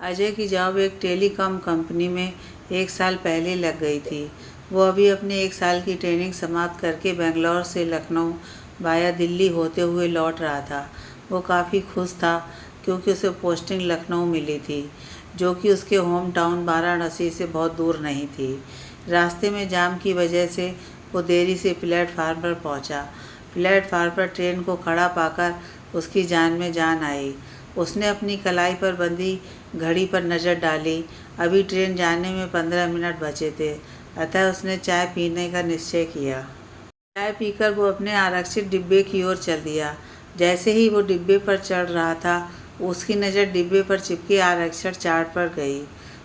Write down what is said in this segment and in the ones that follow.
अजय की जॉब एक telecom company में 1 साल पहले लग गई थी। वो अभी अपने 1 साल की ट्रेनिंग समाप्त करके बेंगलोर से लखनऊ वाया दिल्ली होते हुए लौट रहा था। वो काफ़ी खुश था क्योंकि उसे पोस्टिंग लखनऊ मिली थी, जो कि उसके होम टाउन वाराणसी से बहुत दूर नहीं थी। रास्ते में जाम की वजह से वो देरी से प्लेटफार्म पर पहुंचा। प्लेटफार्म पर ट्रेन को खड़ा पाकर उसकी जान में जान आई। उसने अपनी कलाई पर बंधी घड़ी पर नज़र डाली। अभी ट्रेन जाने में 15 मिनट बचे थे, अतः उसने चाय पीने का निश्चय किया। चाय पीकर वो अपने आरक्षित डिब्बे की ओर चल दिया। जैसे ही वो डिब्बे पर चढ़ रहा था, उसकी नज़र डिब्बे पर चिपके आरक्षण चार्ट पर गई।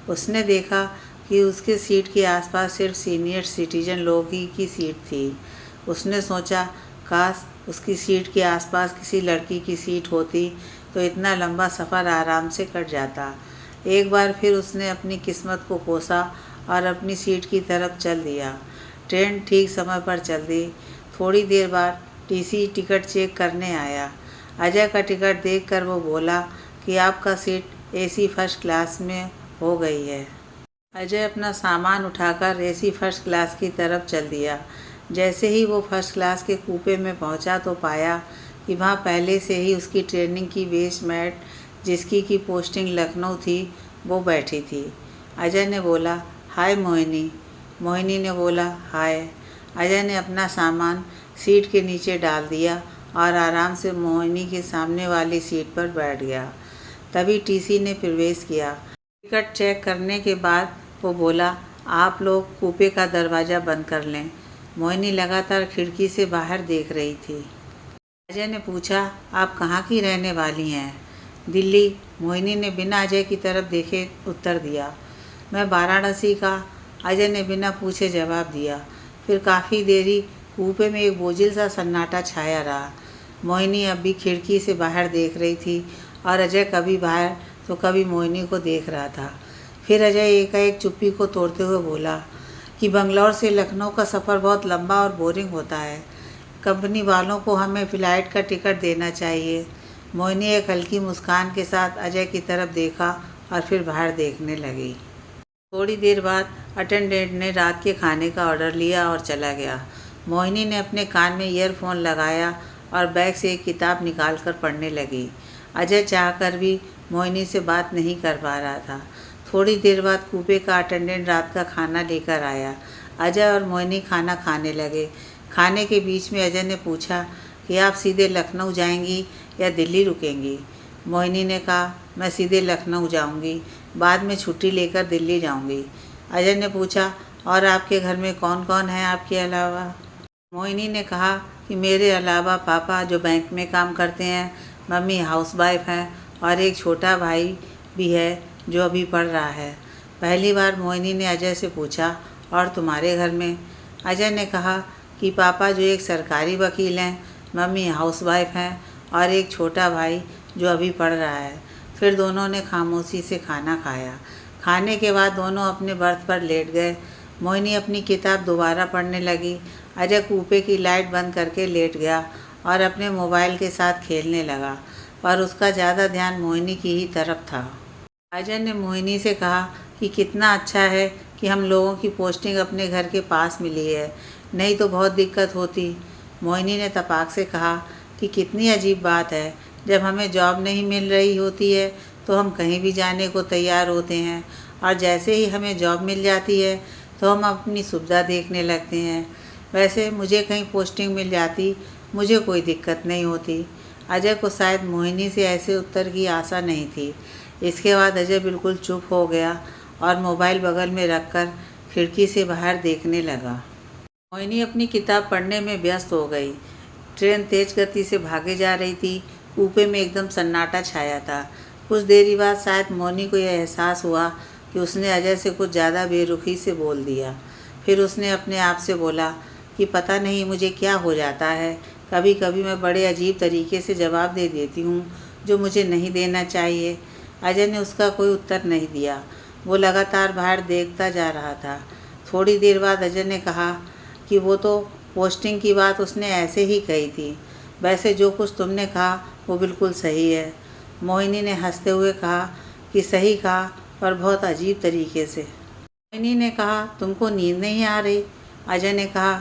उसने देखा कि उसके सीट के आसपास सिर्फ सीनियर सिटीजन लोग ही की सीट थी। उसने सोचा, काश उसकी सीट के आसपास किसी लड़की की सीट होती तो इतना लंबा सफ़र आराम से कट जाता। एक बार फिर उसने अपनी किस्मत को कोसा और अपनी सीट की तरफ चल दिया। ट्रेन ठीक समय पर चल दी। थोड़ी देर बाद टीसी टिकट चेक करने आया। अजय का टिकट देखकर वो बोला कि आपका सीट एसी फर्स्ट क्लास में हो गई है। अजय अपना सामान उठाकर एसी फर्स्ट क्लास की तरफ चल दिया। जैसे ही वो फर्स्ट क्लास के कूपे में पहुंचा तो पाया कि वहाँ पहले से ही उसकी ट्रेनिंग की बेसमेट, जिसकी की पोस्टिंग लखनऊ थी, वो बैठी थी। अजय ने बोला, हाय मोहिनी। मोहिनी ने बोला, हाय। अजय ने अपना सामान सीट के नीचे डाल दिया और आराम से मोहिनी के सामने वाली सीट पर बैठ गया। तभी टीसी ने प्रवेश किया। टिकट चेक करने के बाद वो बोला, आप लोग कूपे का दरवाज़ा बंद कर लें। मोहिनी लगातार खिड़की से बाहर देख रही थी। अजय ने पूछा, आप कहाँ की रहने वाली हैं? दिल्ली। मोहिनी ने बिना अजय की तरफ देखे उत्तर दिया। मैं वाराणसी का। अजय ने बिना पूछे जवाब दिया। फिर काफ़ी देरी कूपे में एक बोझिल सा सन्नाटा छाया रहा। मोहिनी अब भी खिड़की से बाहर देख रही थी और अजय कभी बाहर तो कभी मोहिनी को देख रहा था। फिर अजय एकाएक चुप्पी को तोड़ते हुए बोला कि बंगलौर से लखनऊ का सफ़र बहुत लंबा और बोरिंग होता है। कंपनी वालों को हमें फ़्लाइट का टिकट देना चाहिए। मोहिनी एक हल्की मुस्कान के साथ अजय की तरफ देखा और फिर बाहर देखने लगी। थोड़ी देर बाद अटेंडेंट ने रात के खाने का ऑर्डर लिया और चला गया। मोहिनी ने अपने कान में ईयरफोन लगाया और बैग से एक किताब निकाल कर पढ़ने लगी। अजय चाहकर भी मोहिनी से बात नहीं कर पा रहा था। थोड़ी देर बाद कूपे का अटेंडेंट रात का खाना लेकर आया। अजय और मोहिनी खाना खाने लगे। खाने के बीच में अजय ने पूछा कि आप सीधे लखनऊ जाएंगी या दिल्ली रुकेंगी? मोहिनी ने कहा, मैं सीधे लखनऊ जाऊंगी, बाद में छुट्टी लेकर दिल्ली जाऊंगी। अजय ने पूछा, और आपके घर में कौन कौन है आपके अलावा? मोहिनी ने कहा कि मेरे अलावा पापा जो बैंक में काम करते हैं, मम्मी हाउसवाइफ हैं और एक छोटा भाई भी है जो अभी पढ़ रहा है। पहली बार मोहिनी ने अजय से पूछा, और तुम्हारे घर में? अजय ने कहा कि पापा जो एक सरकारी वकील हैं, मम्मी हाउसवाइफ हैं और एक छोटा भाई जो अभी पढ़ रहा है। फिर दोनों ने खामोशी से खाना खाया। खाने के बाद दोनों अपने बर्थ पर लेट गए। मोहिनी अपनी किताब दोबारा पढ़ने लगी। अजय कूपे की लाइट बंद करके लेट गया और अपने मोबाइल के साथ खेलने लगा, पर उसका ज़्यादा ध्यान मोहिनी की ही तरफ था। अजय ने मोहिनी से कहा कि कितना अच्छा है कि हम लोगों की पोस्टिंग अपने घर के पास मिली है, नहीं तो बहुत दिक्कत होती। मोहिनी ने तपाक से कहा कि कितनी अजीब बात है, जब हमें जॉब नहीं मिल रही होती है तो हम कहीं भी जाने को तैयार होते हैं, और जैसे ही हमें जॉब मिल जाती है तो हम अपनी सुविधा देखने लगते हैं। वैसे मुझे कहीं पोस्टिंग मिल जाती, मुझे कोई दिक्कत नहीं होती। अजय को शायद मोहिनी से ऐसे उत्तर की आशा नहीं थी। इसके बाद अजय बिल्कुल चुप हो गया और मोबाइल बगल में रखकर खिड़की से बाहर देखने लगा। मोहिनी अपनी किताब पढ़ने में व्यस्त हो गई। ट्रेन तेज गति से भागे जा रही थी। कूपे में एकदम सन्नाटा छाया था। कुछ देरी बाद शायद मोहिनी को यह एहसास हुआ कि उसने अजय से कुछ ज़्यादा बेरुखी से बोल दिया। फिर उसने अपने आप से बोला कि पता नहीं मुझे क्या हो जाता है, कभी कभी मैं बड़े अजीब तरीके से जवाब दे देती हूँ जो मुझे नहीं देना चाहिए। अजय ने उसका कोई उत्तर नहीं दिया। वो लगातार बाहर देखता जा रहा था। थोड़ी देर बाद अजय ने कहा कि वो तो पोस्टिंग की बात उसने ऐसे ही कही थी। वैसे जो कुछ तुमने कहा वो बिल्कुल सही है। मोहिनी ने हंसते हुए कहा कि कि सही कहा, पर बहुत अजीब तरीके से। मोहिनी ने कहा, तुमको नींद नहीं आ रही? अजय ने कहा,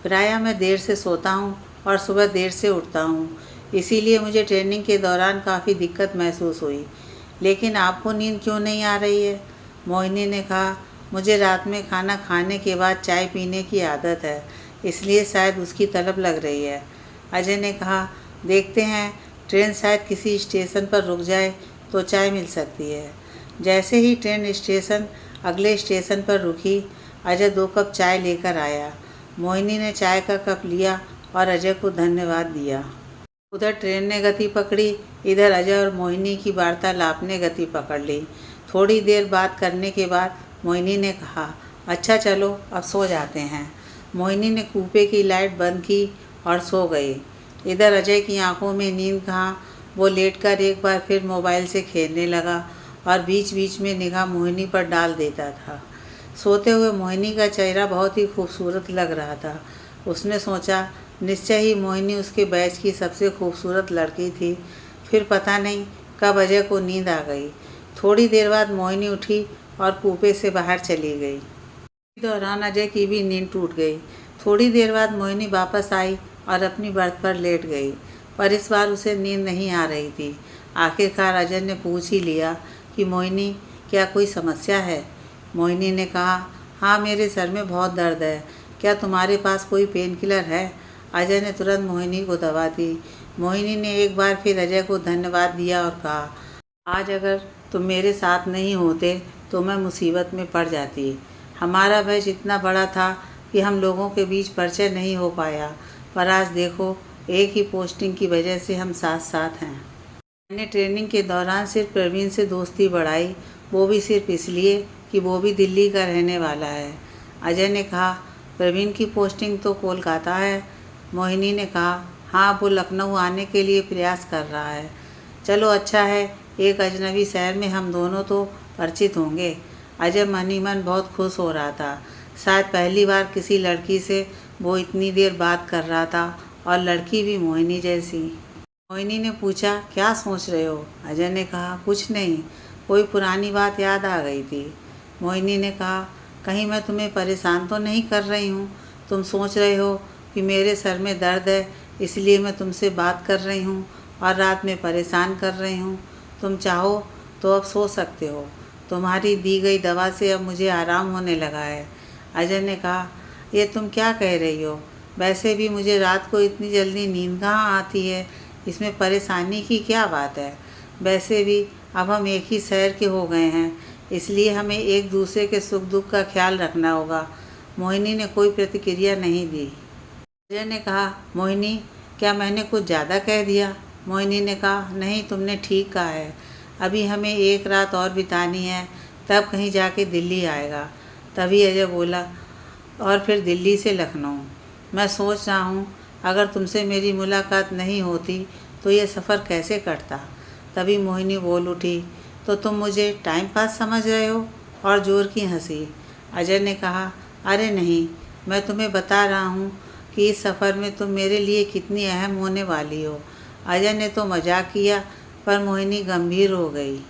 प्रायः मैं देर से सोता हूँ और सुबह देर से उठता हूँ, इसीलिए मुझे ट्रेनिंग के दौरान काफ़ी दिक्कत महसूस हुई। लेकिन आपको नींद क्यों नहीं आ रही है? मोहिनी ने कहा, मुझे रात में खाना खाने के बाद चाय पीने की आदत है, इसलिए शायद उसकी तलब लग रही है। अजय ने कहा, देखते हैं, ट्रेन शायद किसी स्टेशन पर रुक जाए तो चाय मिल सकती है। जैसे ही ट्रेन अगले स्टेशन पर रुकी, अजय 2 कप चाय लेकर आया। मोहिनी ने चाय का कप लिया और अजय को धन्यवाद दिया। उधर ट्रेन ने गति पकड़ी, इधर अजय और मोहिनी की वार्तालाप ने गति पकड़ ली। थोड़ी देर बात करने के बाद मोहिनी ने कहा, अच्छा चलो अब सो जाते हैं। मोहिनी ने कूपे की लाइट बंद की और सो गई। इधर अजय की आंखों में नींद कहाँ, वो लेटकर एक बार फिर मोबाइल से खेलने लगा और बीच बीच में निगाह मोहिनी पर डाल देता था। सोते हुए मोहिनी का चेहरा बहुत ही खूबसूरत लग रहा था। उसने सोचा, निश्चय ही मोहिनी उसके बैच की सबसे खूबसूरत लड़की थी। फिर पता नहीं कब अजय को नींद आ गई। थोड़ी देर बाद मोहिनी उठी और कूपे से बाहर चली गई। इस दौरान अजय की भी नींद टूट गई। थोड़ी देर बाद मोहिनी वापस आई और अपनी बर्थ पर लेट गई, पर इस बार उसे नींद नहीं आ रही थी। आखिरकार अजय ने पूछ ही लिया कि मोहिनी, क्या कोई समस्या है? मोहिनी ने कहा, हाँ, मेरे सर में बहुत दर्द है, क्या तुम्हारे पास कोई पेन किलर है? अजय ने तुरंत मोहिनी को दवा दी। मोहिनी ने एक बार फिर अजय को धन्यवाद दिया और कहा, आज अगर तुम मेरे साथ नहीं होते तो मैं मुसीबत में पड़ जाती। हमारा बैच इतना बड़ा था कि हम लोगों के बीच परिचय नहीं हो पाया, पर आज देखो, एक ही पोस्टिंग की वजह से हम साथ साथ हैं। मैंने ट्रेनिंग के दौरान सिर्फ प्रवीण से दोस्ती बढ़ाई, वो भी सिर्फ इसलिए कि वो भी दिल्ली का रहने वाला है। अजय ने कहा, प्रवीण की पोस्टिंग तो कोलकाता है। मोहिनी ने कहा, हाँ, वो लखनऊ आने के लिए प्रयास कर रहा है। चलो अच्छा है, एक अजनबी शहर में हम दोनों तो परिचित होंगे। अजय मन ही मन बहुत खुश हो रहा था। शायद पहली बार किसी लड़की से वो इतनी देर बात कर रहा था, और लड़की भी मोहिनी जैसी। मोहिनी ने पूछा, क्या सोच रहे हो? अजय ने कहा, कुछ नहीं, कोई पुरानी बात याद आ गई थी। मोहिनी ने कहा, कहीं मैं तुम्हें परेशान तो नहीं कर रही हूँ? तुम सोच रहे हो कि मेरे सर में दर्द है, इसलिए मैं तुमसे बात कर रही हूँ और रात में परेशान कर रही हूँ। तुम चाहो तो अब सो सकते हो। तुम्हारी दी गई दवा से अब मुझे आराम होने लगा है। अजय ने कहा, ये तुम क्या कह रही हो? वैसे भी मुझे रात को इतनी जल्दी नींद कहाँ आती है, इसमें परेशानी की क्या बात है? वैसे भी अब हम एक ही शहर के हो गए हैं, इसलिए हमें एक दूसरे के सुख दुख का ख्याल रखना होगा। मोहिनी ने कोई प्रतिक्रिया नहीं दी। अजय ने कहा, मोहिनी, क्या मैंने कुछ ज़्यादा कह दिया? मोहिनी ने कहा, नहीं, तुमने ठीक कहा है। अभी हमें एक रात और बितानी है, तब कहीं जाके दिल्ली आएगा। तभी अजय बोला, और फिर दिल्ली से लखनऊ। मैं सोच रहा हूँ, अगर तुमसे मेरी मुलाकात नहीं होती तो ये सफ़र कैसे कटता। तभी मोहिनी बोल उठी, तो तुम मुझे टाइम पास समझ रहे हो? और जोर की हंसी। अजय ने कहा, अरे नहीं, मैं तुम्हें बता रहा हूँ कि इस सफ़र में तुम मेरे लिए कितनी अहम होने वाली हो। अजय ने तो मजाक किया, पर मोहिनी गंभीर हो गई।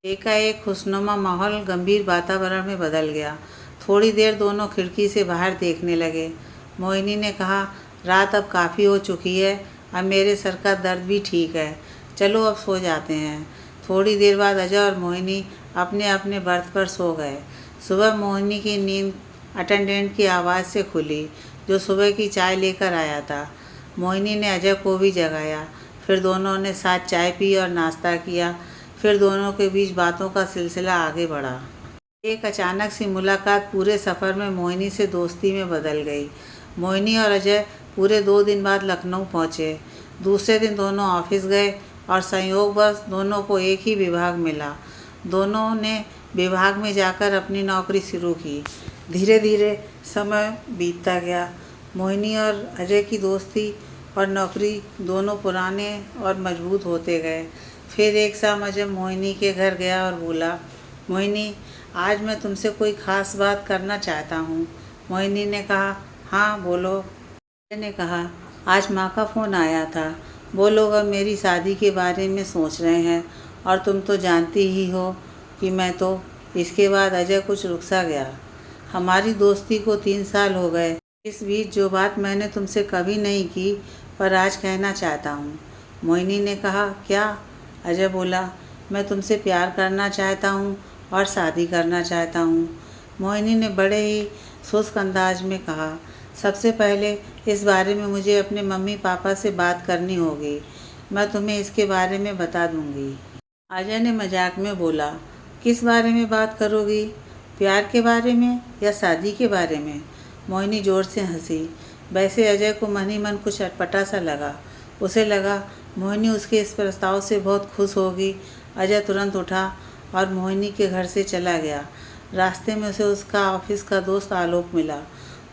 एकाएक खुशनुमा माहौल गंभीर वातावरण में बदल गया। थोड़ी देर दोनों खिड़की से बाहर देखने लगे। मोहिनी ने कहा, रात अब काफ़ी हो चुकी है, अब मेरे सर का दर्द भी ठीक है, चलो अब सो जाते हैं। थोड़ी देर बाद अजय और मोहिनी अपने अपने बर्थ पर सो गए। सुबह मोहिनी की नींद अटेंडेंट की आवाज़ से खुली, जो सुबह की चाय लेकर आया था। मोहिनी ने अजय को भी जगाया, फिर दोनों ने साथ चाय पी और नाश्ता किया। फिर दोनों के बीच बातों का सिलसिला आगे बढ़ा। एक अचानक सी मुलाकात पूरे सफ़र में मोहिनी से दोस्ती में बदल गई। मोहिनी और अजय पूरे 2 दिन बाद लखनऊ पहुँचे। दूसरे दिन दोनों ऑफिस गए और संयोगवश दोनों को एक ही विभाग मिला। दोनों ने विभाग में जाकर अपनी नौकरी शुरू की। धीरे धीरे समय बीतता गया। मोहिनी और अजय की दोस्ती और नौकरी दोनों पुराने और मजबूत होते गए। फिर एक शाम अजय मोहिनी के घर गया और बोला, मोहिनी, आज मैं तुमसे कोई ख़ास बात करना चाहता हूँ। मोहिनी ने कहा, हाँ बोलो। अजय ने कहा, आज माँ का फ़ोन आया था। वो लोग अब मेरी शादी के बारे में सोच रहे हैं, और तुम तो जानती ही हो कि मैं तो। इसके बाद अजय कुछ रुक सा गया। हमारी दोस्ती को 3 साल हो गए। इस बीच जो बात मैंने तुमसे कभी नहीं की पर आज कहना चाहता हूँ। मोहिनी ने कहा। क्या? अजय बोला। मैं तुमसे प्यार करना चाहता हूँ और शादी करना चाहता हूँ। मोहिनी ने बड़े ही शुष्क अंदाज में कहा। सबसे पहले इस बारे में मुझे अपने मम्मी पापा से बात करनी होगी। मैं तुम्हें इसके बारे में बता दूंगी। अजय ने मजाक में बोला। किस बारे में बात करोगी? प्यार के बारे में या शादी के बारे में? मोहिनी जोर से हंसी। वैसे अजय को मन ही मन कुछ अटपटा सा लगा। उसे लगा मोहिनी उसके इस प्रस्ताव से बहुत खुश होगी। अजय तुरंत उठा और मोहिनी के घर से चला गया। रास्ते में उसे उसका ऑफिस का दोस्त आलोक मिला।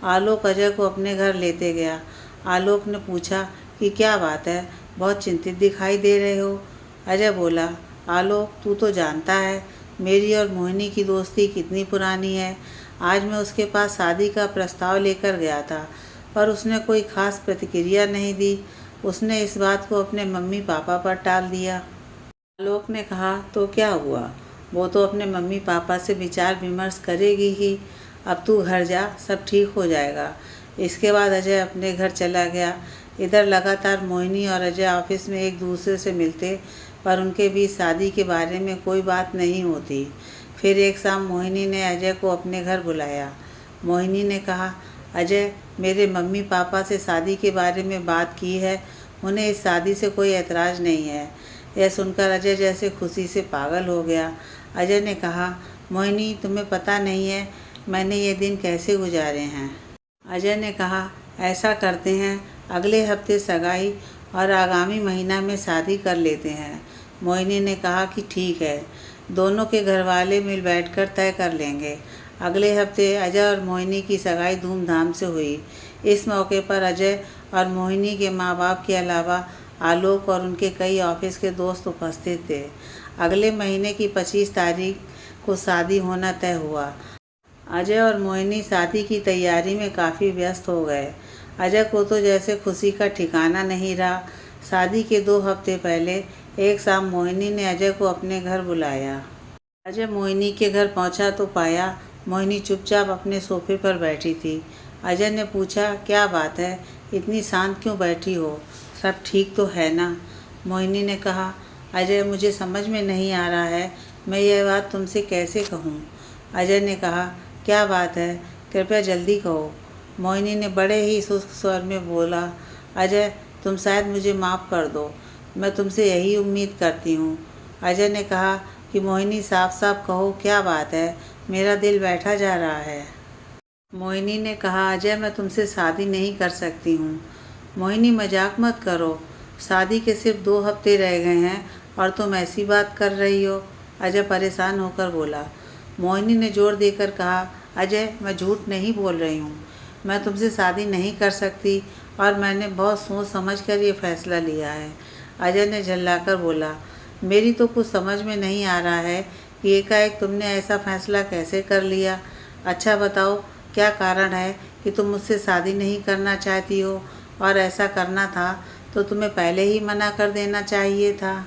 आलोक अजय को अपने घर लेते गया। आलोक ने पूछा कि क्या बात है, बहुत चिंतित दिखाई दे रहे हो। अजय बोला। आलोक, तू तो जानता है मेरी और मोहिनी की दोस्ती कितनी पुरानी है। आज मैं उसके पास शादी का प्रस्ताव लेकर गया था पर उसने कोई खास प्रतिक्रिया नहीं दी। उसने इस बात को अपने मम्मी पापा पर टाल दिया। आलोक ने कहा। तो क्या हुआ? वो तो अपने मम्मी पापा से विचार विमर्श करेगी ही। अब तू घर जा, सब ठीक हो जाएगा। इसके बाद अजय अपने घर चला गया। इधर लगातार मोहिनी और अजय ऑफिस में एक दूसरे से मिलते पर उनके बीच शादी के बारे में कोई बात नहीं होती। फिर एक शाम मोहिनी ने अजय को अपने घर बुलाया। मोहिनी ने कहा। अजय, मेरे मम्मी पापा से शादी के बारे में बात की है। उन्हें इस शादी से कोई ऐतराज़ नहीं है। यह सुनकर अजय जैसे खुशी से पागल हो गया। अजय ने कहा। मोहिनी, तुम्हें पता नहीं है मैंने ये दिन कैसे गुजारे हैं। अजय ने कहा। ऐसा करते हैं, अगले हफ्ते सगाई और आगामी महीना में शादी कर लेते हैं। मोहिनी ने कहा कि ठीक है, दोनों के घर वाले मिल बैठकर तय कर लेंगे। अगले हफ्ते अजय और मोहिनी की सगाई धूमधाम से हुई। इस मौके पर अजय और मोहिनी के माँ बाप के अलावा आलोक और उनके कई ऑफिस के दोस्त उपस्थित थे। अगले महीने की 25 तारीख को शादी होना तय हुआ। अजय और मोहिनी शादी की तैयारी में काफ़ी व्यस्त हो गए। अजय को तो जैसे खुशी का ठिकाना नहीं रहा। शादी के 2 हफ्ते पहले एक शाम मोहिनी ने अजय को अपने घर बुलाया। अजय मोहिनी के घर पहुंचा तो पाया मोहिनी चुपचाप अपने सोफे पर बैठी थी। अजय ने पूछा। क्या बात है, इतनी शांत क्यों बैठी हो? सब ठीक तो है ना? मोहिनी ने कहा। अजय, मुझे समझ में नहीं आ रहा है मैं यह बात तुमसे कैसे कहूँ। अजय ने कहा। क्या बात है, कृपया जल्दी कहो। मोहिनी ने बड़े ही शुष्क स्वर में बोला। अजय, तुम शायद मुझे माफ़ कर दो, मैं तुमसे यही उम्मीद करती हूँ। अजय ने कहा कि मोहिनी, साफ साफ कहो क्या बात है, मेरा दिल बैठा जा रहा है। मोहिनी ने कहा। अजय, मैं तुमसे शादी नहीं कर सकती हूँ। मोहिनी, मजाक मत करो, शादी के सिर्फ 2 हफ्ते रह गए हैं और तुम ऐसी बात कर रही हो। अजय परेशान होकर बोला। मोहिनी ने जोर देकर कहा। अजय, मैं झूठ नहीं बोल रही हूँ, मैं तुमसे शादी नहीं कर सकती और मैंने बहुत सोच समझ कर ये फैसला लिया है। अजय ने झल्लाकर बोला। मेरी तो कुछ समझ में नहीं आ रहा है कि एकाएक तुमने ऐसा फैसला कैसे कर लिया। अच्छा बताओ, क्या कारण है कि तुम मुझसे शादी नहीं करना चाहती हो, और ऐसा करना था तो तुम्हें पहले ही मना कर देना चाहिए था।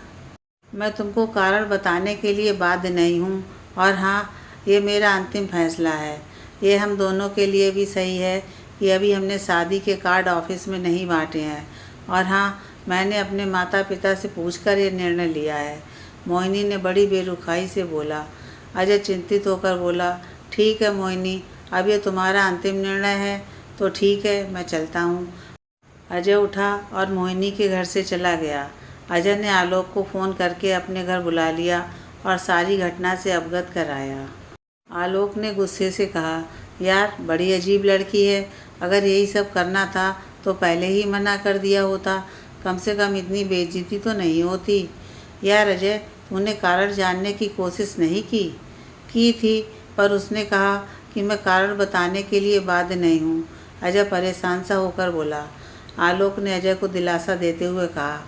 मैं तुमको कारण बताने के लिए बाध्य नहीं हूँ, और हाँ, ये मेरा अंतिम फैसला है। ये हम दोनों के लिए भी सही है कि अभी हमने शादी के कार्ड ऑफिस में नहीं बांटे हैं, और हाँ, मैंने अपने माता पिता से पूछकर ये निर्णय लिया है। मोहिनी ने बड़ी बेरुखाई से बोला। अजय चिंतित होकर बोला। ठीक है मोहिनी, अब ये तुम्हारा अंतिम निर्णय है तो ठीक है, मैं चलता हूँ। अजय उठा और मोहिनी के घर से चला गया। अजय ने आलोक को फ़ोन करके अपने घर बुला लिया और सारी घटना से अवगत कराया। आलोक ने गुस्से से कहा। यार, बड़ी अजीब लड़की है, अगर यही सब करना था तो पहले ही मना कर दिया होता, कम से कम इतनी बेइज्जती तो नहीं होती। यार अजय, तूने कारण जानने की कोशिश नहीं की? की थी, पर उसने कहा कि मैं कारण बताने के लिए बाध्य नहीं हूँ। अजय परेशान सा होकर बोला। आलोक ने अजय को दिलासा देते हुए कहा।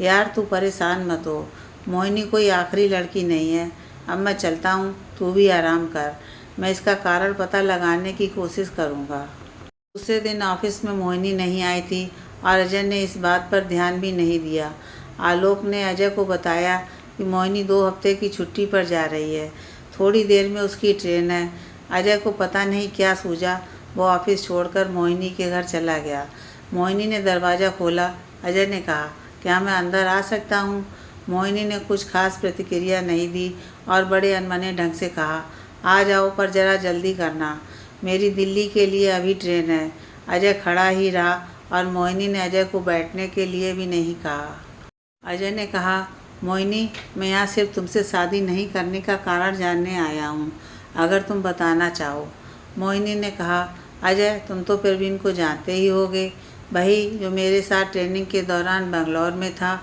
यार, तू परेशान मत हो, मोहिनी कोई आखिरी लड़की नहीं है। अब मैं चलता हूँ, तू भी आराम कर, मैं इसका कारण पता लगाने की कोशिश करूँगा। दूसरे दिन ऑफिस में मोहिनी नहीं आई थी और अजय ने इस बात पर ध्यान भी नहीं दिया। आलोक ने अजय को बताया कि मोहिनी 2 हफ्ते की छुट्टी पर जा रही है। थोड़ी देर में उसकी ट्रेन है। अजय को पता नहीं क्या सूझा, वो ऑफिस छोड़कर मोहिनी के घर चला गया। मोहिनी ने दरवाज़ा खोला। अजय ने कहा, क्या मैं अंदर आ सकता हूँ? मोहिनी ने कुछ खास प्रतिक्रिया नहीं दी और बड़े अनमने ढंग से कहा, आ जाओ, पर ज़रा जल्दी करना, मेरी दिल्ली के लिए अभी ट्रेन है। अजय खड़ा ही रहा और मोहिनी ने अजय को बैठने के लिए भी नहीं कहा। अजय ने कहा, मोहिनी, मैं यहाँ सिर्फ तुमसे शादी नहीं करने का कारण जानने आया हूँ, अगर तुम बताना चाहो। मोहिनी ने कहा, अजय, तुम तो प्रवीण को जानते ही होगे, वही जो मेरे साथ ट्रेनिंग के दौरान बेंगलोर में था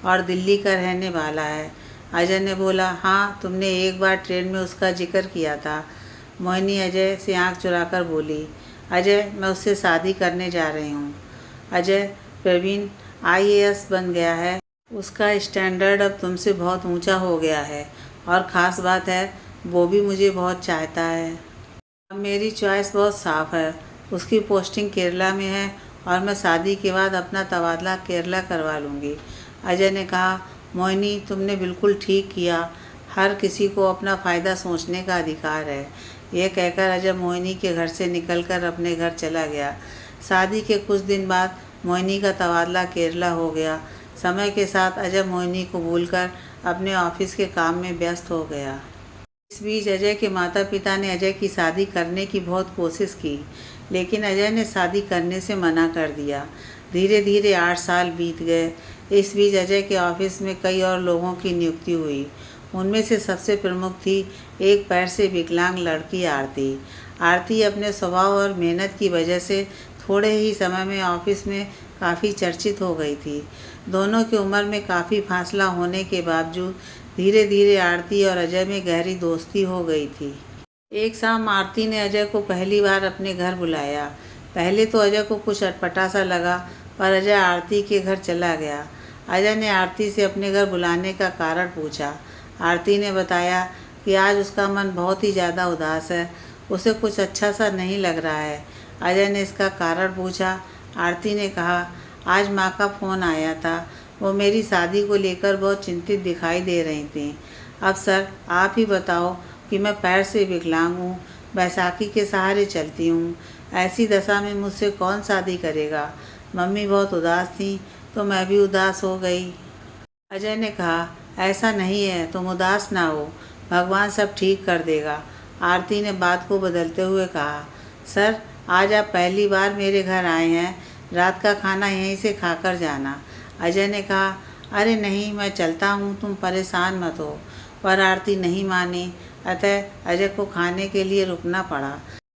और दिल्ली का रहने वाला है। अजय ने बोला, हाँ, तुमने एक बार ट्रेन में उसका जिक्र किया था। मोहिनी अजय से आंख चुराकर बोली, अजय, मैं उससे शादी करने जा रही हूँ। अजय, प्रवीण IAS बन गया है, उसका स्टैंडर्ड अब तुमसे बहुत ऊंचा हो गया है और ख़ास बात है, वो भी मुझे बहुत चाहता है। अब मेरी चॉइस बहुत साफ़ है, उसकी पोस्टिंग केरला में है और मैं शादी के बाद अपना तबादला केरला करवा लूँगी। अजय ने कहा, मोहिनी, तुमने बिल्कुल ठीक किया, हर किसी को अपना फ़ायदा सोचने का अधिकार है। यह कहकर अजय मोहिनी के घर से निकलकर अपने घर चला गया। शादी के कुछ दिन बाद मोहिनी का तबादला केरला हो गया। समय के साथ अजय मोहिनी को भूलकर अपने ऑफिस के काम में व्यस्त हो गया। इस बीच अजय के माता पिता ने अजय की शादी करने की बहुत कोशिश की, लेकिन अजय ने शादी करने से मना कर दिया। धीरे धीरे 8 साल बीत गए। इस बीच अजय के ऑफिस में कई और लोगों की नियुक्ति हुई। उनमें से सबसे प्रमुख थी एक पैर से विकलांग लड़की आरती। आरती अपने स्वभाव और मेहनत की वजह से थोड़े ही समय में ऑफिस में काफ़ी चर्चित हो गई थी। दोनों की उम्र में काफ़ी फासला होने के बावजूद धीरे धीरे आरती और अजय में गहरी दोस्ती हो गई थी। एक शाम आरती ने अजय को पहली बार अपने घर बुलाया। पहले तो अजय को कुछ अटपटा सा लगा, पर अजय आरती के घर चला गया। अजय ने आरती से अपने घर बुलाने का कारण पूछा। आरती ने बताया कि आज उसका मन बहुत ही ज़्यादा उदास है, उसे कुछ अच्छा सा नहीं लग रहा है। अजय ने इसका कारण पूछा। आरती ने कहा, आज माँ का फ़ोन आया था, वो मेरी शादी को लेकर बहुत चिंतित दिखाई दे रही थी। अब सर, आप ही बताओ कि मैं पैर से विकलांग हूँ, बैसाखी के सहारे चलती हूँ, ऐसी दशा में मुझसे कौन शादी करेगा? मम्मी बहुत उदास थी तो मैं भी उदास हो गई। अजय ने कहा, ऐसा नहीं है, तुम उदास ना हो, भगवान सब ठीक कर देगा। आरती ने बात को बदलते हुए कहा, सर, आज आप पहली बार मेरे घर आए हैं, रात का खाना यहीं से खाकर जाना। अजय ने कहा, अरे नहीं, मैं चलता हूँ, तुम परेशान मत हो। पर आरती नहीं मानी, अतः अजय को खाने के लिए रुकना पड़ा।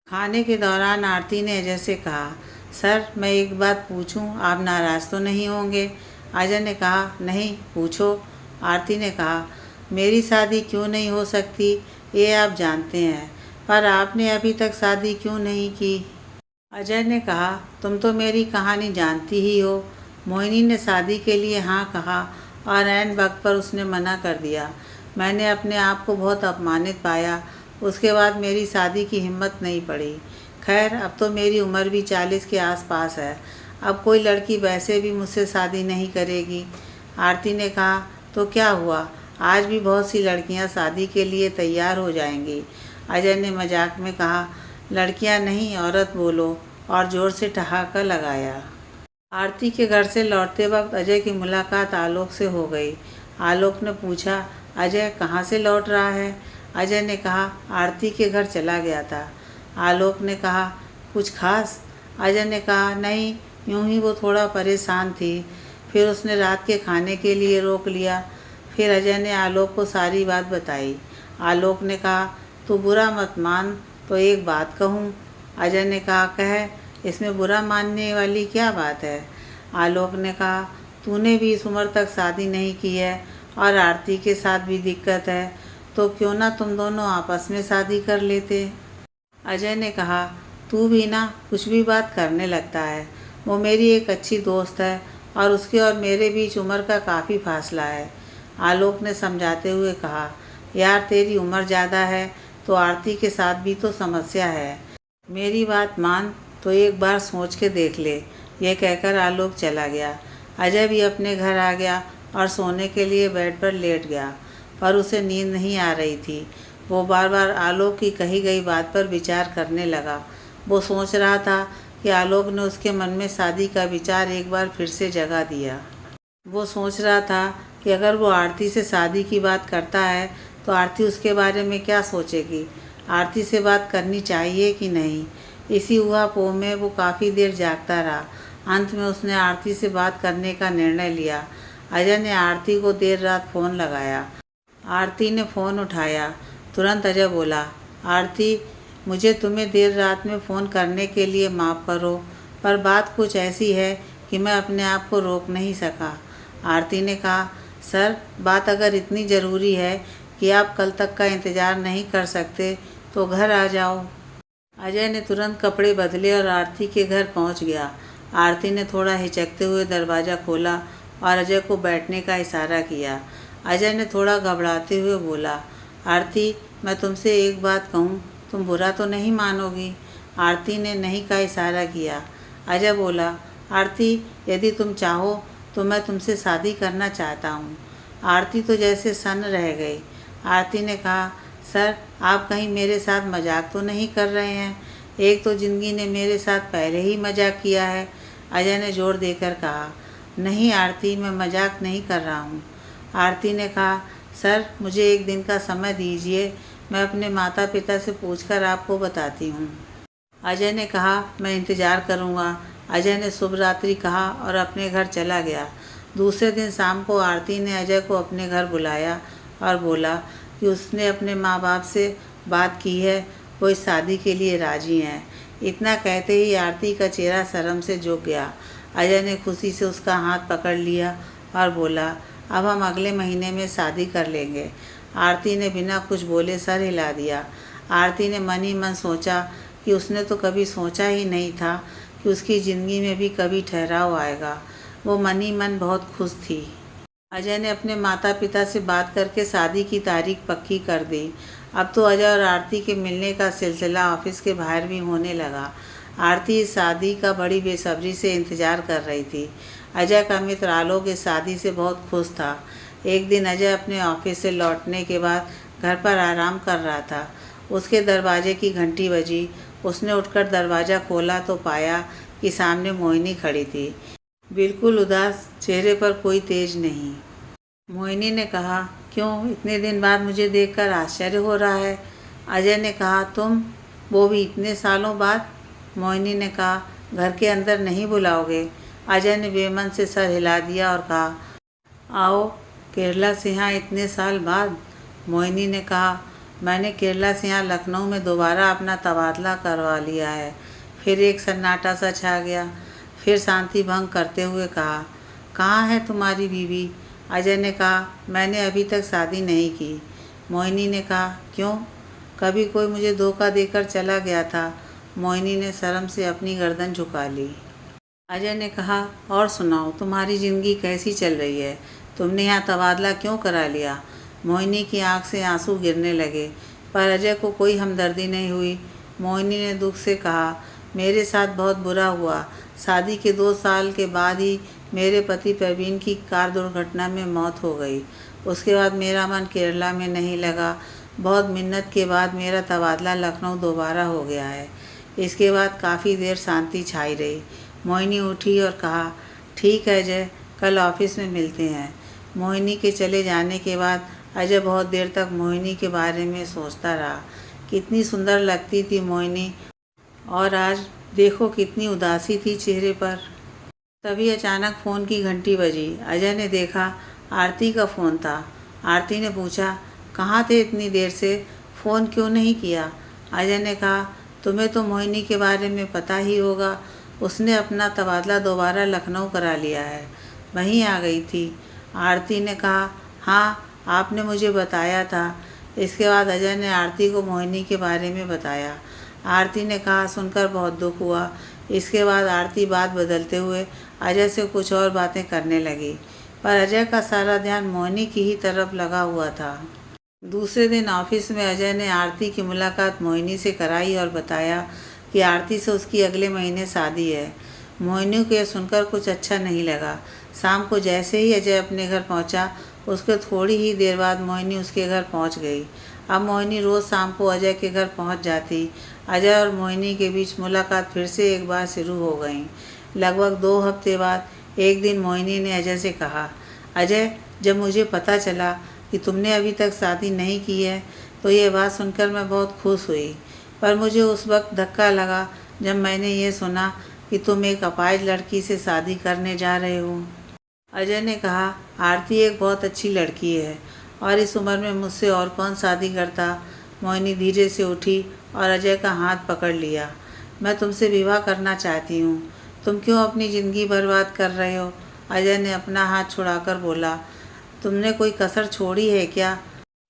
खाने के दौरान आरती ने अजय से कहा, सर, मैं एक बात पूछूं, आप नाराज़ तो नहीं होंगे? अजय ने कहा, नहीं, पूछो। आरती ने कहा, मेरी शादी क्यों नहीं हो सकती ये आप जानते हैं, पर आपने अभी तक शादी क्यों नहीं की? अजय ने कहा, तुम तो मेरी कहानी जानती ही हो। मोहिनी ने शादी के लिए हाँ कहा और ऐन वक्त पर उसने मना कर दिया। मैंने अपने आप को बहुत अपमानित पाया। उसके बाद मेरी शादी की हिम्मत नहीं पड़ी। खैर, अब तो मेरी उम्र भी 40 के आसपास है, अब कोई लड़की वैसे भी मुझसे शादी नहीं करेगी। आरती ने कहा, तो क्या हुआ, आज भी बहुत सी लड़कियां शादी के लिए तैयार हो जाएंगी। अजय ने मजाक में कहा, लड़कियां नहीं, औरत बोलो, और ज़ोर से ठहाका लगाया। आरती के घर से लौटते वक्त अजय की मुलाकात आलोक से हो गई। आलोक ने पूछा, अजय कहाँ से लौट रहा है? अजय ने कहा, आरती के घर चला गया था। आलोक ने कहा, कुछ खास? अजय ने कहा, नहीं, यूं ही वो थोड़ा परेशान थी। फिर उसने रात के खाने के लिए रोक लिया। फिर अजय ने आलोक को सारी बात बताई। आलोक ने कहा, तू बुरा मत मान, तो एक बात कहूँ? अजय ने कहा, कह, इसमें बुरा मानने वाली क्या बात है? आलोक ने कहा, तूने भी इस उम्र तक शादी नहीं की है और आरती के साथ भी दिक्कत है, तो क्यों ना तुम दोनों आपस में शादी कर लेते? अजय ने कहा, तू भी ना कुछ भी बात करने लगता है। वो मेरी एक अच्छी दोस्त है और उसके और मेरे बीच उम्र का काफ़ी फासला है। आलोक ने समझाते हुए कहा, यार, तेरी उम्र ज़्यादा है तो आरती के साथ भी तो समस्या है। मेरी बात मान, तो एक बार सोच के देख ले। यह कहकर आलोक चला गया। अजय भी अपने घर आ गया और सोने के लिए बेड पर लेट गया, पर उसे नींद नहीं आ रही थी। वो बार बार आलोक की कही गई बात पर विचार करने लगा। वो सोच रहा था कि आलोक ने उसके मन में शादी का विचार एक बार फिर से जगा दिया। वो सोच रहा था कि अगर वो आरती से शादी की बात करता है तो आरती उसके बारे में क्या सोचेगी, आरती से बात करनी चाहिए कि नहीं। इसी ऊहापोह में वो काफ़ी देर जागता रहा। अंत में उसने आरती से बात करने का निर्णय लिया। अजय ने आरती को देर रात फ़ोन लगाया। आरती ने फ़ोन उठाया। तुरंत अजय बोला, आरती, मुझे तुम्हें देर रात में फ़ोन करने के लिए माफ़ करो, पर बात कुछ ऐसी है कि मैं अपने आप को रोक नहीं सका। आरती ने कहा, सर, बात अगर इतनी ज़रूरी है कि आप कल तक का इंतज़ार नहीं कर सकते तो घर आ जाओ। अजय ने तुरंत कपड़े बदले और आरती के घर पहुंच गया। आरती ने थोड़ा हिचकते हुए दरवाज़ा खोला और अजय को बैठने का इशारा किया। अजय ने थोड़ा घबराते हुए बोला, आरती, मैं तुमसे एक बात कहूँ, तुम बुरा तो नहीं मानोगी? आरती ने नहीं का इशारा किया। अजय बोला, आरती, यदि तुम चाहो तो मैं तुमसे शादी करना चाहता हूँ। आरती तो जैसे सन्न रह गई। आरती ने कहा, सर, आप कहीं मेरे साथ मजाक तो नहीं कर रहे हैं? एक तो ज़िंदगी ने मेरे साथ पहले ही मजाक किया है। अजय ने जोर देकर कहा, नहीं आरती, मैं मजाक नहीं कर रहा हूँ। आरती ने कहा, सर, मुझे एक दिन का समय दीजिए, मैं अपने माता पिता से पूछकर आपको बताती हूँ। अजय ने कहा, मैं इंतज़ार करूँगा। अजय ने शुभ रात्रि कहा और अपने घर चला गया। दूसरे दिन शाम को आरती ने अजय को अपने घर बुलाया और बोला कि उसने अपने माँ बाप से बात की है, वो इस शादी के लिए राज़ी हैं। इतना कहते ही आरती का चेहरा शर्म से झुक गया। अजय ने खुशी से उसका हाथ पकड़ लिया और बोला, अब हम अगले महीने में शादी कर लेंगे। आरती ने बिना कुछ बोले सर हिला दिया। आरती ने मन ही मन सोचा कि उसने तो कभी सोचा ही नहीं था कि उसकी ज़िंदगी में भी कभी ठहराव आएगा। वो मन ही मन बहुत खुश थी। अजय ने अपने माता पिता से बात करके शादी की तारीख पक्की कर दी। अब तो अजय और आरती के मिलने का सिलसिला ऑफिस के बाहर भी होने लगा। आरती इस शादी का बड़ी बेसब्री से इंतज़ार कर रही थी। अजय का मित्र आलोक इस शादी से बहुत खुश था। एक दिन अजय अपने ऑफिस से लौटने के बाद घर पर आराम कर रहा था। उसके दरवाजे की घंटी बजी। उसने उठकर दरवाज़ा खोला तो पाया कि सामने मोहिनी खड़ी थी, बिल्कुल उदास, चेहरे पर कोई तेज नहीं। मोहिनी ने कहा, क्यों, इतने दिन बाद मुझे देखकर आश्चर्य हो रहा है? अजय ने कहा, तुम, वो भी इतने सालों बाद? मोहिनी ने कहा, घर के अंदर नहीं बुलाओगे? अजय ने बेमन से सर हिला दिया और कहा, आओ, केरला से यहाँ इतने साल बाद? मोहिनी ने कहा, मैंने केरला से यहाँ लखनऊ में दोबारा अपना तबादला करवा लिया है। फिर एक सन्नाटा सा छा गया। फिर शांति भंग करते हुए कहा, कहाँ है तुम्हारी बीवी? अजय ने कहा, मैंने अभी तक शादी नहीं की। मोहिनी ने कहा, क्यों? कभी कोई मुझे धोखा देकर चला गया था। मोहिनी ने शर्म से अपनी गर्दन झुका ली। अजय ने कहा, और सुनाओ, तुम्हारी ज़िंदगी कैसी चल रही है? तुमने यहाँ तबादला क्यों करा लिया? मोहिनी की आंख से आंसू गिरने लगे, पर अजय को कोई हमदर्दी नहीं हुई। मोहिनी ने दुख से कहा, मेरे साथ बहुत बुरा हुआ। शादी के 2 साल के बाद ही मेरे पति प्रवीण की कार दुर्घटना में मौत हो गई। उसके बाद मेरा मन केरला में नहीं लगा। बहुत मिन्नत के बाद मेरा तबादला लखनऊ दोबारा हो गया है। इसके बाद काफ़ी देर शांति छाई रही। मोहिनी उठी और कहा, ठीक है अजय, कल ऑफिस में मिलते हैं। मोहिनी के चले जाने के बाद अजय बहुत देर तक मोहिनी के बारे में सोचता रहा। कितनी सुंदर लगती थी मोहिनी, और आज देखो कितनी उदासी थी चेहरे पर। तभी अचानक फ़ोन की घंटी बजी। अजय ने देखा आरती का फ़ोन था। आरती ने पूछा, कहाँ थे इतनी देर से, फ़ोन क्यों नहीं किया? अजय ने कहा, तुम्हें तो मोहिनी के बारे में पता ही होगा। उसने अपना तबादला दोबारा लखनऊ करा लिया है, वहीं आ गई थी। आरती ने कहा, हाँ, आपने मुझे बताया था। इसके बाद अजय ने आरती को मोहिनी के बारे में बताया। आरती ने कहा, सुनकर बहुत दुख हुआ। इसके बाद आरती बात बदलते हुए अजय से कुछ और बातें करने लगी, पर अजय का सारा ध्यान मोहिनी की ही तरफ लगा हुआ था। दूसरे दिन ऑफिस में अजय ने आरती की मुलाकात मोहिनी से कराई और बताया कि आरती से उसकी अगले महीने शादी है। मोहिनी को यह सुनकर कुछ अच्छा नहीं लगा। शाम को जैसे ही अजय अपने घर पहुंचा, उसके थोड़ी ही देर बाद मोहिनी उसके घर पहुंच गई। अब मोहिनी रोज़ शाम को अजय के घर पहुंच जाती। अजय और मोहिनी के बीच मुलाकात फिर से एक बार शुरू हो गई। लगभग 2 हफ्ते बाद एक दिन मोहिनी ने अजय से कहा, अजय, जब मुझे पता चला कि तुमने अभी तक शादी नहीं की है तो ये बात सुनकर मैं बहुत खुश हुई। पर मुझे उस वक्त धक्का लगा जब मैंने ये सुना कि तुम एक अपाहिज लड़की से शादी करने जा रहे हो। अजय ने कहा, आरती एक बहुत अच्छी लड़की है और इस उम्र में मुझसे और कौन शादी करता। मोहिनी धीरे से उठी और अजय का हाथ पकड़ लिया। मैं तुमसे विवाह करना चाहती हूँ। तुम क्यों अपनी ज़िंदगी बर्बाद कर रहे हो? अजय ने अपना हाथ छुड़ाकर बोला, तुमने कोई कसर छोड़ी है क्या?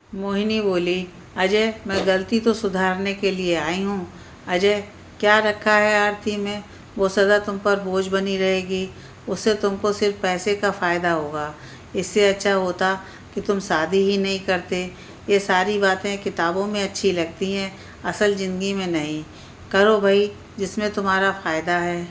मोहिनी बोली, अजय, मैं गलती तो सुधारने के लिए आई हूँ। अजय, क्या रखा है आरती में? वो सदा तुम पर बोझ बनी रहेगी। उससे तुमको सिर्फ पैसे का फ़ायदा होगा। इससे अच्छा होता कि तुम शादी ही नहीं करते। ये सारी बातें किताबों में अच्छी लगती हैं, असल ज़िंदगी में नहीं। करो भाई, जिसमें तुम्हारा फ़ायदा है।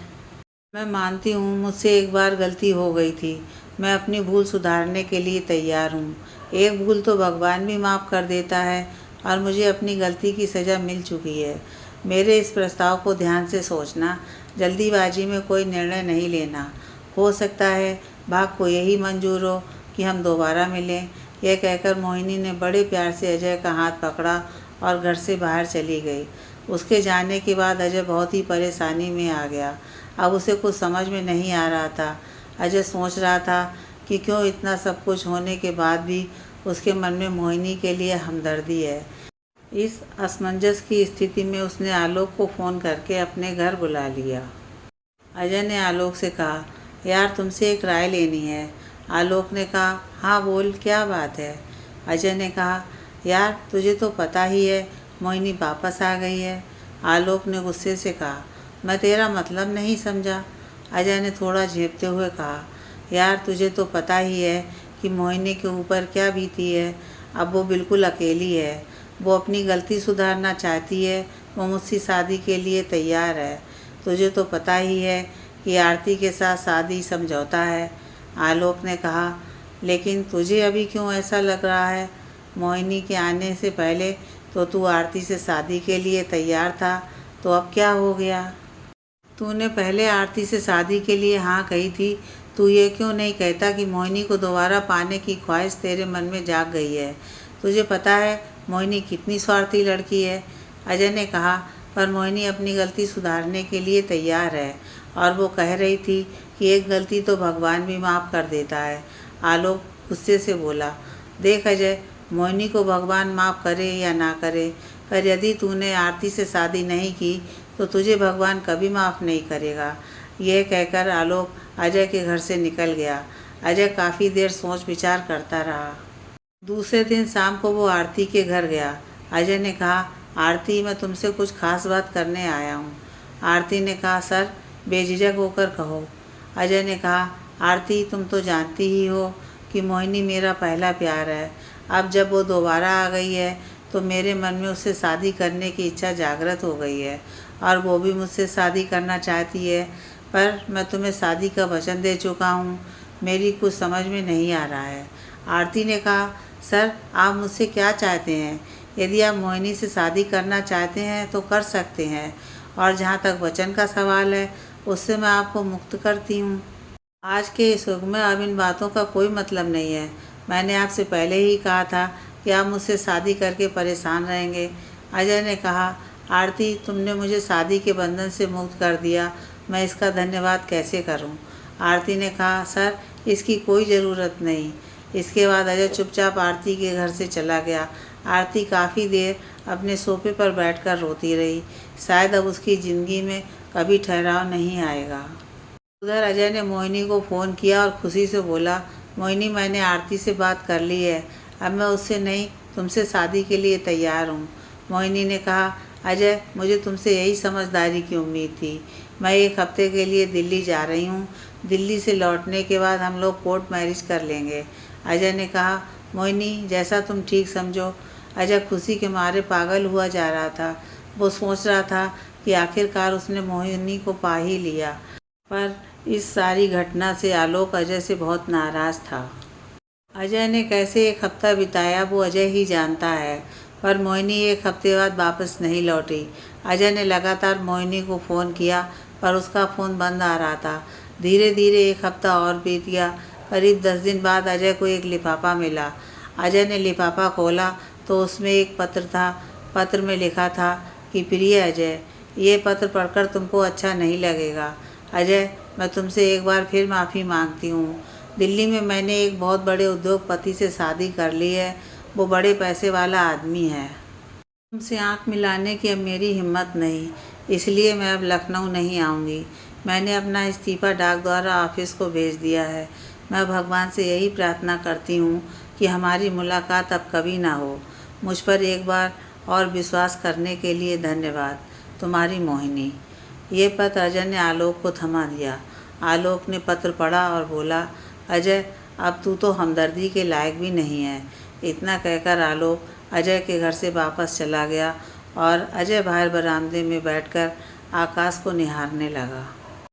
मैं मानती हूँ मुझसे एक बार गलती हो गई थी। मैं अपनी भूल सुधारने के लिए तैयार हूँ। एक भूल तो भगवान भी माफ़ कर देता है और मुझे अपनी गलती की सज़ा मिल चुकी है। मेरे इस प्रस्ताव को ध्यान से सोचना, जल्दीबाजी में कोई निर्णय नहीं लेना। हो सकता है भाग को यही मंजूर हो कि हम दोबारा मिलें। यह कहकर मोहिनी ने बड़े प्यार से अजय का हाथ पकड़ा और घर से बाहर चली गई। उसके जाने के बाद अजय बहुत ही परेशानी में आ गया। अब उसे कुछ समझ में नहीं आ रहा था। अजय सोच रहा था कि क्यों इतना सब कुछ होने के बाद भी उसके मन में मोहिनी के लिए हमदर्दी है। इस असमंजस की स्थिति में उसने आलोक को फ़ोन करके अपने घर बुला लिया। अजय ने आलोक से कहा, यार, तुमसे एक राय लेनी है। आलोक ने कहा, हाँ बोल, क्या बात है? अजय ने कहा, यार, तुझे तो पता ही है मोहिनी वापस आ गई है। आलोक ने गुस्से से कहा, मैं तेरा मतलब नहीं समझा। अजय ने थोड़ा झेपते हुए कहा, यार, तुझे तो पता ही है कि मोहिनी के ऊपर क्या बीती है। अब वो बिल्कुल अकेली है। वो अपनी गलती सुधारना चाहती है। वो मुझसे शादी के लिए तैयार है। तुझे तो पता ही है कि आरती के साथ शादी समझौता है। आलोक ने कहा, लेकिन तुझे अभी क्यों ऐसा लग रहा है? मोहिनी के आने से पहले तो तू आरती से शादी के लिए तैयार था, तो अब क्या हो गया? तूने पहले आरती से शादी के लिए हाँ कही थी। तू ये क्यों नहीं कहता कि मोहिनी को दोबारा पाने की ख्वाहिश तेरे मन में जाग गई है? तुझे पता है मोहिनी कितनी स्वार्थी लड़की है। अजय ने कहा, पर मोहिनी अपनी गलती सुधारने के लिए तैयार है और वो कह रही थी कि एक गलती तो भगवान भी माफ़ कर देता है। आलोक गुस्से से बोला, देख अजय, मोहिनी को भगवान माफ़ करे या ना करे, पर यदि तूने आरती से शादी नहीं की तो तुझे भगवान कभी माफ़ नहीं करेगा। यह कहकर आलोक अजय के घर से निकल गया। अजय काफ़ी देर सोच विचार करता रहा। दूसरे दिन शाम को वो आरती के घर गया। अजय ने कहा, आरती, मैं तुमसे कुछ खास बात करने आया हूँ। आरती ने कहा, सर, बेझिझक होकर कहो। अजय ने कहा, आरती, तुम तो जानती ही हो कि मोहिनी मेरा पहला प्यार है। अब जब वो दोबारा आ गई है तो मेरे मन में उससे शादी करने की इच्छा जागृत हो गई है और वो भी मुझसे शादी करना चाहती है। पर मैं तुम्हें शादी का वचन दे चुका हूँ। मेरी कुछ समझ में नहीं आ रहा है। आरती ने कहा, सर, आप मुझसे क्या चाहते हैं? यदि आप मोहिनी से शादी करना चाहते हैं तो कर सकते हैं, और जहाँ तक वचन का सवाल है उससे मैं आपको मुक्त करती हूँ। आज के इस युग में अब इन बातों का कोई मतलब नहीं है। मैंने आपसे पहले ही कहा था कि आप मुझसे शादी करके परेशान रहेंगे। अजय ने कहा, आरती, तुमने मुझे शादी के बंधन से मुक्त कर दिया। मैं इसका धन्यवाद कैसे करूं? आरती ने कहा, सर, इसकी कोई ज़रूरत नहीं। इसके बाद अजय चुपचाप आरती के घर से चला गया। आरती काफ़ी देर अपने सोफे पर बैठकर रोती रही। शायद अब उसकी ज़िंदगी में कभी ठहराव नहीं आएगा। उधर अजय ने मोहिनी को फ़ोन किया और खुशी से बोला, मोहिनी, मैंने आरती से बात कर ली है। अब मैं उससे नहीं, तुमसे शादी के लिए तैयार हूँ। मोहिनी ने कहा, अजय, मुझे तुमसे यही समझदारी की उम्मीद थी। मैं 1 हफ्ते के लिए दिल्ली जा रही हूँ। दिल्ली से लौटने के बाद हम लोग कोर्ट मैरिज कर लेंगे। अजय ने कहा, मोहिनी, जैसा तुम ठीक समझो। अजय खुशी के मारे पागल हुआ जा रहा था। वो सोच रहा था कि आखिरकार उसने मोहिनी को पा ही लिया। पर इस सारी घटना से आलोक अजय से बहुत नाराज़ था। अजय ने कैसे 1 हफ्ता बिताया वो अजय ही जानता है। पर मोहिनी एक हफ्ते बाद वापस नहीं लौटी। अजय ने लगातार मोहिनी को फ़ोन किया पर उसका फ़ोन बंद आ रहा था। धीरे धीरे एक हफ्ता और बीत गया। करीब 10 दिन बाद अजय को एक लिफाफा मिला। अजय ने लिफाफा खोला तो उसमें एक पत्र था। पत्र में लिखा था कि प्रिय अजय, ये पत्र पढ़कर तुमको अच्छा नहीं लगेगा। अजय, मैं तुमसे एक बार फिर माफ़ी मांगती हूँ। दिल्ली में मैंने एक बहुत बड़े उद्योगपति से शादी कर ली है। वो बड़े पैसे वाला आदमी है। तुमसे आंख मिलाने की अब मेरी हिम्मत नहीं, इसलिए मैं अब लखनऊ नहीं आऊँगी। मैंने अपना इस्तीफ़ा डाक द्वारा ऑफिस को भेज दिया है। मैं भगवान से यही प्रार्थना करती हूँ कि हमारी मुलाकात अब कभी ना हो। मुझ पर एक बार और विश्वास करने के लिए धन्यवाद। तुम्हारी मोहिनी। ये पत्र अजय ने आलोक को थमा दिया। आलोक ने पत्र पढ़ा और बोला, अजय, अब तू तो हमदर्दी के लायक भी नहीं है। इतना कहकर आलोक अजय के घर से वापस चला गया और अजय बाहर बरामदे में बैठकर आकाश को निहारने लगा।